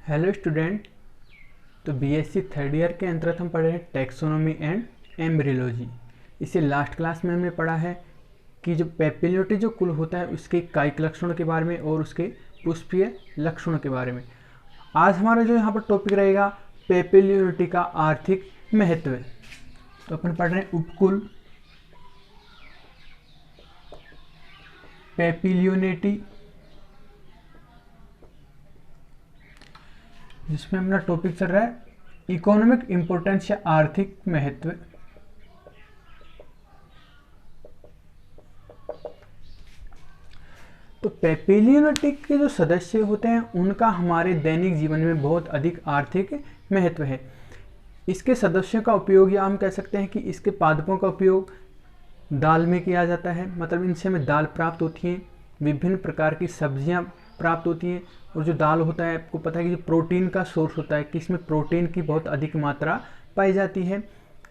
Hello student. तो BSc third year के अंतर्गत हम पढ़ रहे हैं टैक्सोनॉमी एंड एम्ब्रियोलॉजी। इसे लास्ट क्लास में हमने पढ़ा है कि जो पेपिलियोटी जो कुल होता है उसके कायिक लक्षणों के बारे में और उसके पुष्पीय लक्षणों के बारे में। आज हमारा जो यहाँ पर टॉपिक रहेगा पेपिलियोटी का आर्थिक महत्व। तो अपन पढ़ रहे हैं उपकुल, पेपिलियोनिटी, जिसमें अपना टॉपिक चल रहा है इकोनॉमिक इंपोर्टेंस या आर्थिक महत्व। तो पेपिलियोनिटी के जो सदस्य होते हैं उनका हमारे दैनिक जीवन में बहुत अधिक आर्थिक महत्व है। इसके सदस्यों का उपयोग या हम कह सकते हैं कि इसके पादपों का उपयोग दाल में किया जाता है, मतलब इनसे हमें दाल प्राप्त होती है, विभिन्न प्रकार की सब्जियां प्राप्त होती हैं। और जो दाल होता है आपको पता है कि जो प्रोटीन का सोर्स होता है कि इसमें प्रोटीन की बहुत अधिक मात्रा पाई जाती है।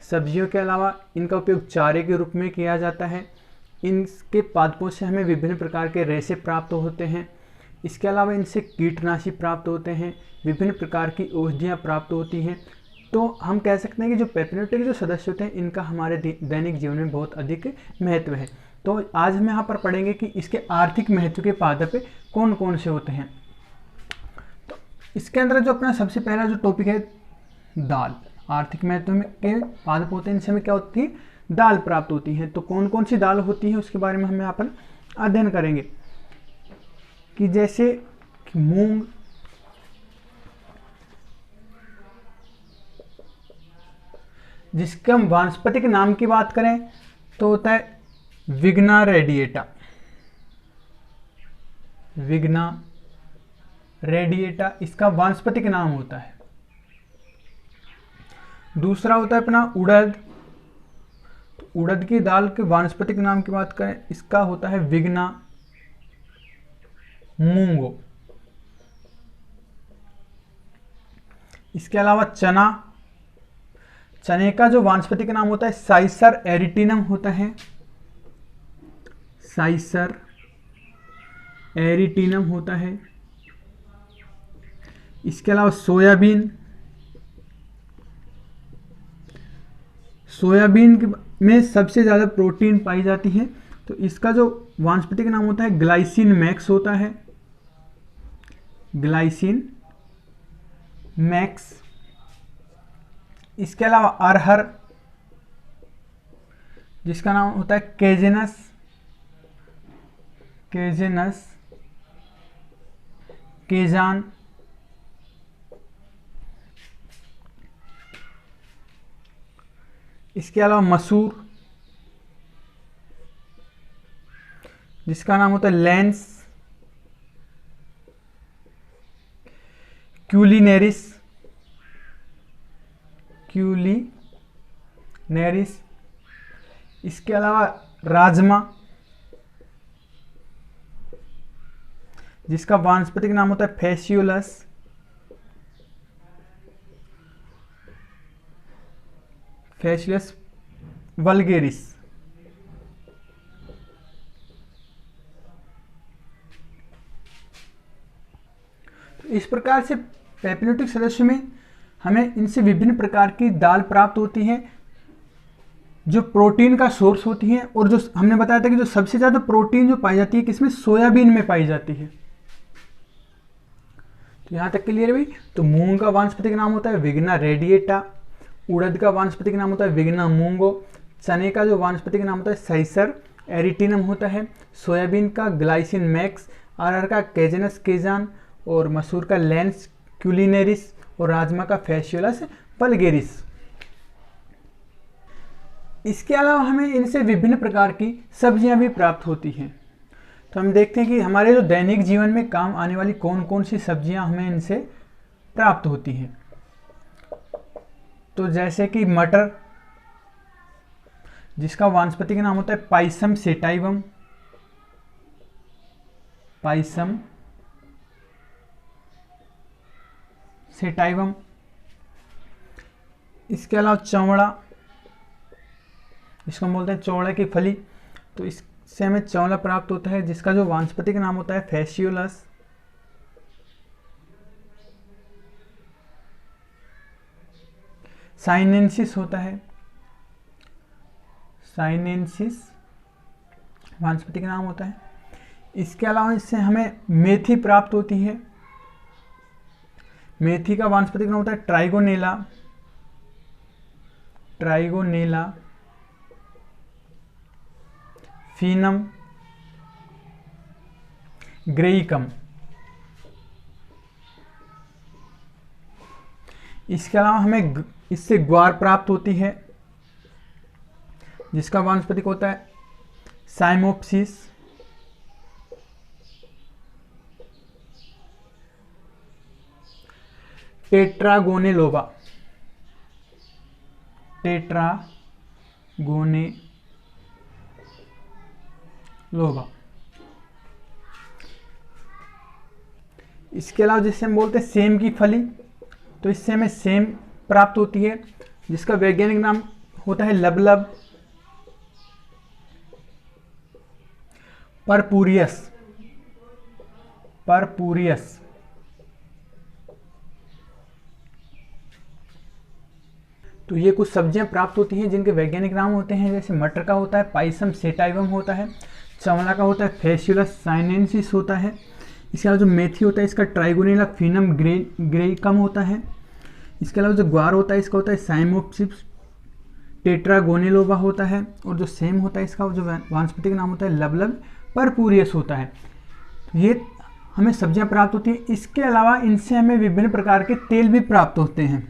सब्जियों के अलावा इनका उपयोग चारे के रूप में किया जाता है। इनके पादपों से हमें विभिन्न प्रकार के रेशे प्राप्त होते हैं। इसके अलावा इनसे कीटनाशी प्राप्त होते हैं, विभिन्न प्रकार की औषधियाँ प्राप्त होती हैं। तो हम कह सकते हैं कि जो पेपिलियोटी के जो सदस्य होते हैं इनका हमारे दैनिक जीवन में बहुत अधिक महत्व है। तो आज हम यहाँ पर पढ़ेंगे कि इसके आर्थिक महत्व के पादप कौन कौन से होते हैं। तो इसके अंदर जो अपना सबसे पहला जो टॉपिक है दाल। आर्थिक महत्व में के पादप होते हैं, इनसे हमें क्या होती है, दाल प्राप्त होती है। तो कौन कौन सी दाल होती है उसके बारे में हम यहाँ पर अध्ययन करेंगे कि जैसे मूंग, जिसके हम वानस्पतिक नाम की बात करें तो होता है विग्ना रेडिएटा। विग्ना रेडिएटा इसका वानस्पतिक नाम होता है। दूसरा होता है अपना उड़द। तो उड़द की दाल के वानस्पतिक नाम की बात करें, इसका होता है विग्ना मूंगो। इसके अलावा चना, चने का जो वानस्पतिक नाम होता है साइसर एरिटिनम होता है। साइसर एरिटिनम होता है। इसके अलावा सोयाबीन, सोयाबीन में सबसे ज़्यादा प्रोटीन पाई जाती है। तो इसका जो वानस्पतिक नाम होता है ग्लाइसिन मैक्स होता है। Glycine max. इसके अलावा अरहर, जिसका नाम होता है केजेनस, केजेनस, केजान। इसके अलावा मसूर, जिसका नाम होता है लेंस, क्यूलिनेरिस, क्यूलिनेरिस। इसके अलावा राजमा, जिसका वानस्पतिक नाम होता है फैसियोलस, फैसियस वल्गेरिस। तो इस प्रकार से पेपिलियोटिक सदस्य में हमें इनसे विभिन्न प्रकार की दाल प्राप्त होती है जो प्रोटीन का सोर्स होती है। और जो हमने बताया था कि जो सबसे ज़्यादा प्रोटीन जो पाई जाती है किसमें, सोयाबीन में पाई जाती है। तो यहाँ तक क्लियर है भाई। तो मूंग का वानस्पतिक नाम होता है विग्ना रेडिएटा। उड़द का वानस्पतिक नाम होता है विग्ना मूंगो। चने का जो वानस्पतिक नाम होता है साइसर एरिटिनम होता है। सोयाबीन का ग्लाइसिन मैक्स। अरहर का केजेनस केजान। और मसूर का लेंस क्यूलिनेरिस। और राजमा का फैसियोलस वल्गेरिस। इसके अलावा हमें इनसे विभिन्न प्रकार की सब्जियां भी प्राप्त होती हैं। तो हम देखते हैं कि हमारे जो दैनिक जीवन में काम आने वाली कौन कौन सी सब्जियां हमें इनसे प्राप्त होती हैं। तो जैसे कि मटर, जिसका वानस्पतिक नाम होता है पाइसम सेटाइवम, पाइसम सेटाइवम। इसके अलावा चौड़ा, इसको हम बोलते हैं चौड़े की फली। तो इससे हमें चौला प्राप्त होता है, जिसका जो वानस्पतिक नाम होता है फैसियोलस, साइनेंसिस होता है, साइनेंसिस वानस्पतिक नाम होता है। इसके अलावा इससे हमें मेथी प्राप्त होती है। मेथी का वानस्पतिक नाम होता है ट्राइगोनेला, ट्राइगोनेला फीनम ग्रेइकम। इसके अलावा हमें इससे ग्वार प्राप्त होती है, जिसका वानस्पतिक होता है साइमोप्सिस। टेट्रागोनेलोबा, टेट्रागोनेलोबा। इसके अलावा जिससे हम बोलते हैं सेम की फली, तो इससे हमें सेम प्राप्त होती है, जिसका वैज्ञानिक नाम होता है लबलब परपूरियस, परपूरियस। तो ये कुछ सब्जियां प्राप्त होती हैं जिनके वैज्ञानिक नाम होते हैं, जैसे मटर का होता है पाइसम सेटाइवम होता है, चंवला का होता है फेसियुलस साइनेंसिस होता है। इसके अलावा जो मेथी होता है इसका ट्राइगोनेला फीनम ग्रेइकम होता है। इसके अलावा जो ग्वार होता है इसका होता है साइमोप्सिस टेट्रागोनेलोबा होता है, और जो सेम होता है इसका जो वानस्पतिक नाम होता है लबलब परपूरियस होता है। ये हमें सब्जियां प्राप्त होती हैं। इसके अलावा इनसे हमें विभिन्न प्रकार के तेल भी प्राप्त होते हैं।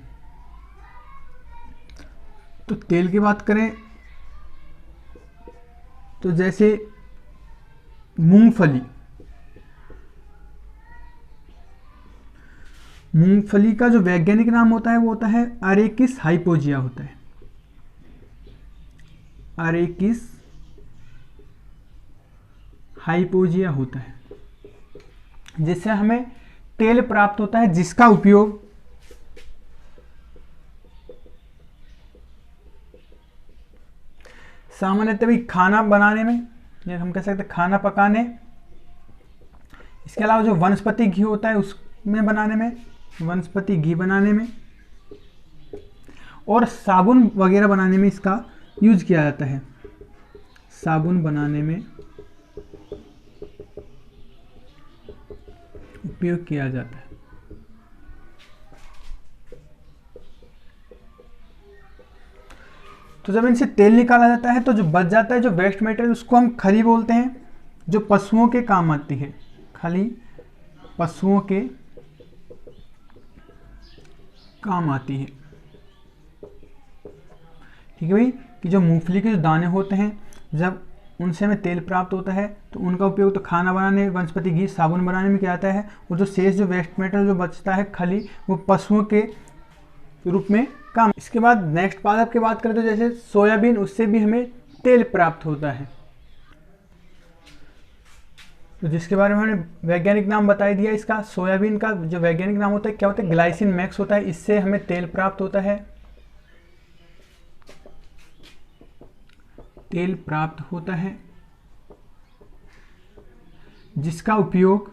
तो तेल की बात करें तो जैसे मूंगफली, मूंगफली का जो वैज्ञानिक नाम होता है वो होता है अरेकिस हाइपोजिया होता है, अरेकिस हाइपोजिया होता है, जिससे हमें तेल प्राप्त होता है, जिसका उपयोग सामान्यतः भी खाना बनाने में, या हम कह सकते हैं खाना पकाने। इसके अलावा जो वनस्पति घी होता है उसमें बनाने में, वनस्पति घी बनाने में, और साबुन वगैरह बनाने में इसका यूज किया जाता है, साबुन बनाने में उपयोग किया जाता है। तो जब इनसे तेल निकाला जाता है तो जो बच जाता है, जो वेस्ट मटेरियल, उसको हम खली बोलते हैं, जो पशुओं के काम आती है, खली पशुओं के काम आती है। ठीक है भाई, कि जो मूंगफली के जो दाने होते हैं जब उनसे हमें तेल प्राप्त होता है तो उनका उपयोग तो खाना बनाने, वनस्पति घी, साबुन बनाने में किया जाता है, और जो शेष जो वेस्ट मटेरियल जो बचता है खली, वो पशुओं के रूप में काम। इसके बाद नेक्स्ट पादप की बात करें तो जैसे सोयाबीन, उससे भी हमें तेल प्राप्त होता है, तो जिसके बारे में हमने वैज्ञानिक नाम बता दिया। इसका सोयाबीन का जो वैज्ञानिक नाम होता है क्या होता है, ग्लाइसिन मैक्स होता है, इससे हमें तेल प्राप्त होता है, तेल प्राप्त होता है, जिसका उपयोग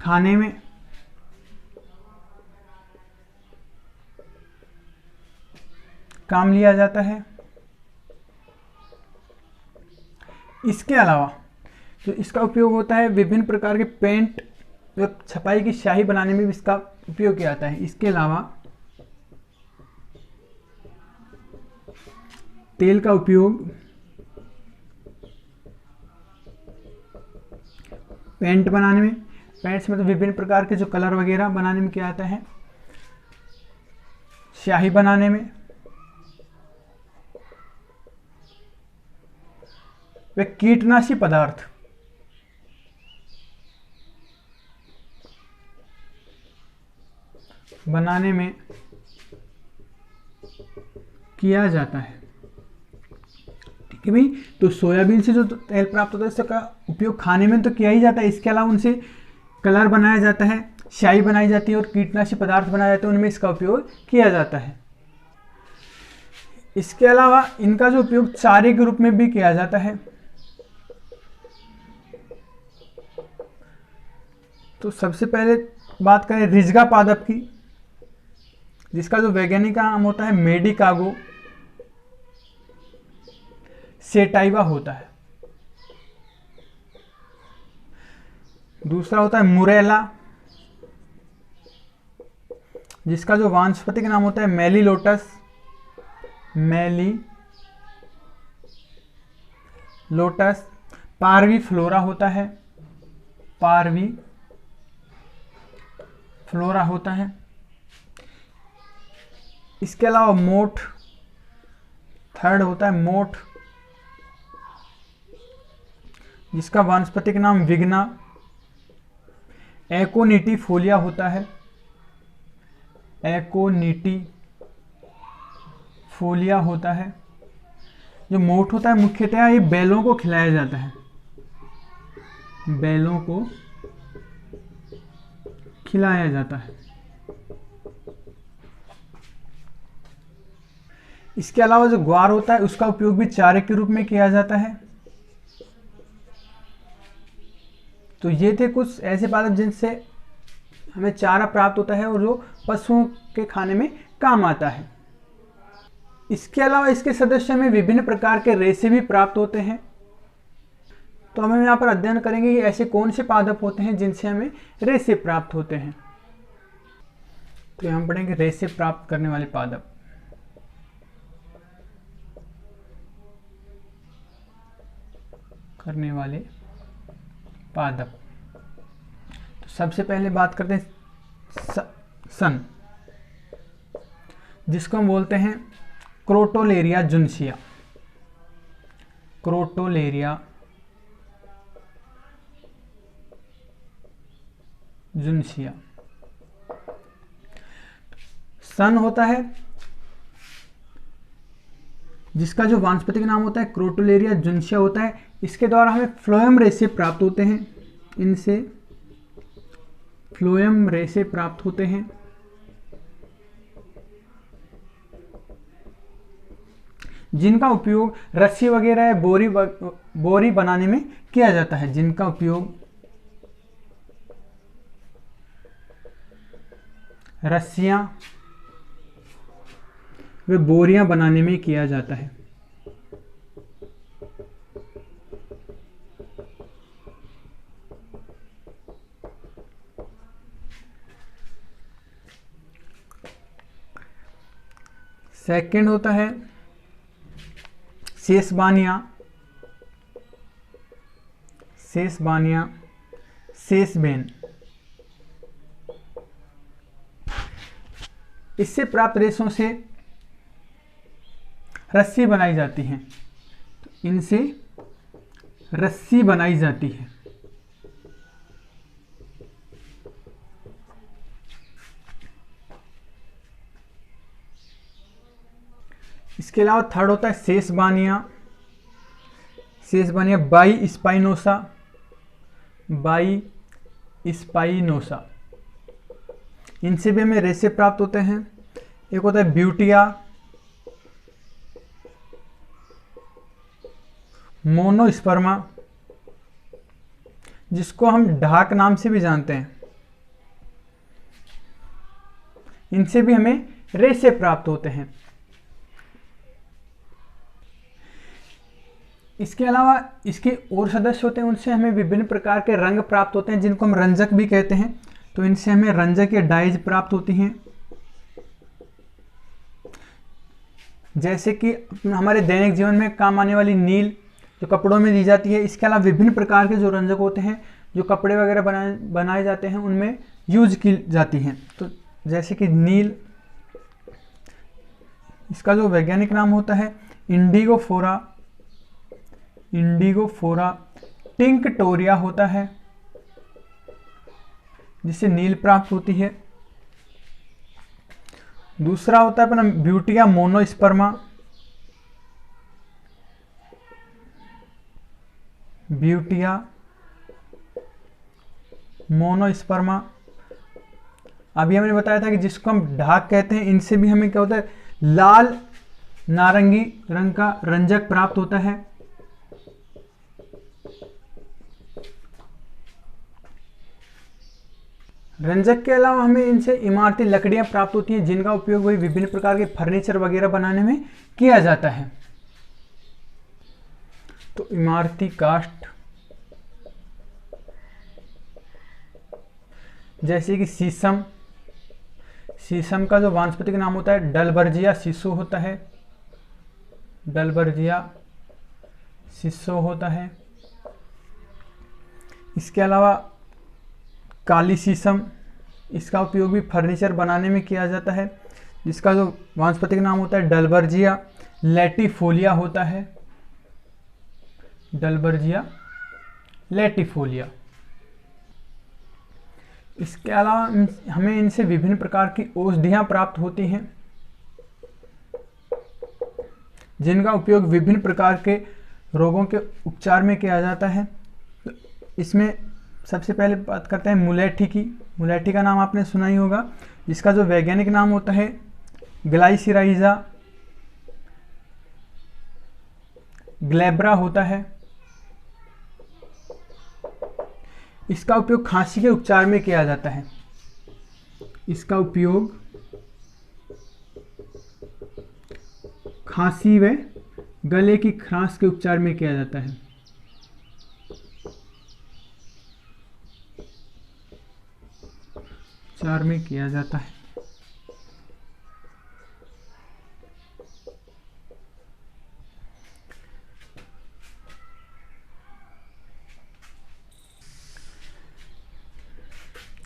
खाने में, काम लिया जाता है। इसके अलावा तो इसका उपयोग होता है विभिन्न प्रकार के पेंट, छपाई की स्याही बनाने में भी इसका उपयोग किया जाता है। इसके अलावा तेल का उपयोग पेंट बनाने में, पेंट्स में तो विभिन्न प्रकार के जो कलर वगैरह बनाने में किया जाता है, स्याही बनाने में, वे कीटनाशी पदार्थ बनाने में किया जाता है। ठीक है भाई, तो सोयाबीन से जो तेल प्राप्त होता है इसका उपयोग खाने में तो किया ही जाता है, इसके अलावा उनसे कलर बनाया जाता है, स्याही बनाई जाती है, और कीटनाशी पदार्थ बनाए जाते हैं, उनमें इसका उपयोग किया जाता है। इसके अलावा इनका जो उपयोग चारे के रूप में भी किया जाता है। तो सबसे पहले बात करें रिजगा पादप की, जिसका जो वैज्ञानिक नाम होता है मेडिकागो सेटाइवा होता है। दूसरा होता है मुरेला, जिसका जो वानस्पतिक नाम होता है मेलीलोटस पार्वी फ्लोरा होता है, पार्वी फ्लोरा होता है। इसके अलावा मोठ, थर्ड होता है मोठ, जिसका वानस्पतिक नाम विग्ना एकोनिटीफोलिया होता है, एकोनिटीफोलिया होता है। जो मोठ होता है मुख्यतः ये बैलों को खिलाया जाता है, बैलों को खिलाया जाता है। इसके अलावा जो ग्वार होता है उसका उपयोग भी चारे के रूप में किया जाता है। तो ये थे कुछ ऐसे पादप जिनसे हमें चारा प्राप्त होता है और जो पशुओं के खाने में काम आता है। इसके अलावा इसके सदस्य में विभिन्न प्रकार के रेशे भी प्राप्त होते हैं। तो हम यहाँ पर अध्ययन करेंगे कि ऐसे कौन से पादप होते हैं जिनसे हमें रेशे प्राप्त होते हैं। तो यहाँ पढ़ेंगे रेशे प्राप्त करने वाले पादप। तो सबसे पहले बात करते हैं सन, जिसको हम बोलते हैं क्रोटोलेरिया जुनसिया, क्रोटोलेरिया जुनसिया। सन होता है जिसका जो वानस्पतिक नाम होता है क्रोटोलेरिया जुनसिया होता है। इसके द्वारा हमें फ्लोएम रेशे प्राप्त होते हैं, इनसे फ्लोएम रेशे प्राप्त होते हैं। जिनका उपयोग रस्सी वगैरह या बोरी बनाने में किया जाता है, जिनका उपयोग रस्सियां व बोरियां बनाने में किया जाता है। सेकंड होता है सेसबानिया, सेसबेन। इससे प्राप्त रेशों से रस्सी बनाई जाती है, तो इनसे रस्सी बनाई जाती है। इसके अलावा थर्ड होता है सेसबानिया बाई स्पाइनोसा। इनसे भी हमें रेशे प्राप्त होते हैं। एक होता है ब्यूटिया मोनोस्पर्मा, जिसको हम ढाक नाम से भी जानते हैं। इनसे भी हमें रेशे प्राप्त होते हैं। इसके अलावा इसके और सदस्य होते हैं, उनसे हमें विभिन्न प्रकार के रंग प्राप्त होते हैं, जिनको हम रंजक भी कहते हैं। तो इनसे हमें रंजक या डाइज प्राप्त होती हैं, जैसे कि हमारे दैनिक जीवन में काम आने वाली नील जो कपड़ों में दी जाती है। इसके अलावा विभिन्न प्रकार के जो रंजक होते हैं जो कपड़े वगैरह बनाए जाते हैं उनमें यूज की जाती हैं। तो जैसे कि नील, इसका जो वैज्ञानिक नाम होता है इंडिगोफोरा टिंक्टोरिया होता है, जिससे नील प्राप्त होती है। दूसरा होता है अपना ब्यूटिया मोनोस्पर्मा। अभी हमने बताया था कि जिसको हम ढाक कहते हैं, इनसे भी हमें क्या होता है लाल नारंगी रंग का रंजक प्राप्त होता है। रंजक के अलावा हमें इनसे इमारती लकड़ियाँ प्राप्त होती हैं, जिनका उपयोग वही विभिन्न प्रकार के फर्नीचर वगैरह बनाने में किया जाता है। तो इमारती काष्ठ जैसे कि शीशम, शीशम का जो वानस्पतिक नाम होता है डलबर्जिया सिसो होता है, डलबर्जिया सिसो होता है। इसके अलावा काली शीशम, इसका उपयोग भी फर्नीचर बनाने में किया जाता है, जिसका जो वानस्पतिक नाम होता है डलबर्जिया लैटिफोलिया होता है, डलबर्जिया लैटिफोलिया। इसके अलावा हमें इनसे विभिन्न प्रकार की औषधियाँ प्राप्त होती हैं, जिनका उपयोग विभिन्न प्रकार के रोगों के उपचार में किया जाता है। तो इसमें सबसे पहले बात करते हैं मुलेठी की। मुलेठी का नाम आपने सुना ही होगा, जिसका जो वैज्ञानिक नाम होता है ग्लाइसिराइजा ग्लैब्रा होता है। इसका उपयोग खांसी के उपचार में किया जाता है। इसका उपयोग खांसी व गले की खराश के उपचार में किया जाता है। उपचार में किया जाता है।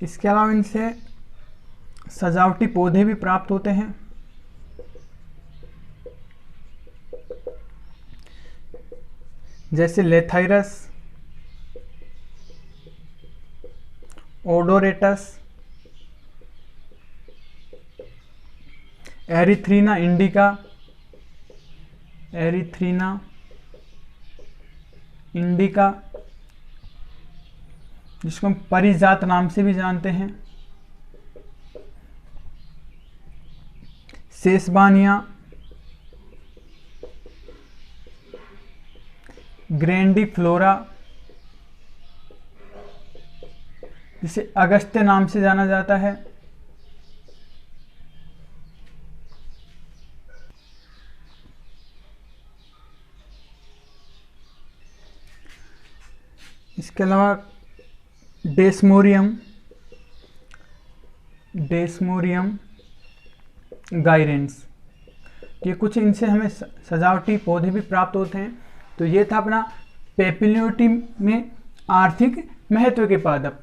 इसके अलावा इनसे सजावटी पौधे भी प्राप्त होते हैं, जैसे लेथाइरस, ओडोरेटस, एरिथ्रीना इंडिका, एरिथ्रीना इंडिका, जिसको हम परिजात नाम से भी जानते हैं, सेसबानिया, ग्रैंडीफ्लोरा, जिसे अगस्त्य नाम से जाना जाता है, इसके अलावा डेस्मोरियम, डेस्मोरियम गायरेंस, ये कुछ इनसे हमें सजावटी पौधे भी प्राप्त होते हैं। तो ये था अपना पैपिलियोटी में आर्थिक महत्व के पादप।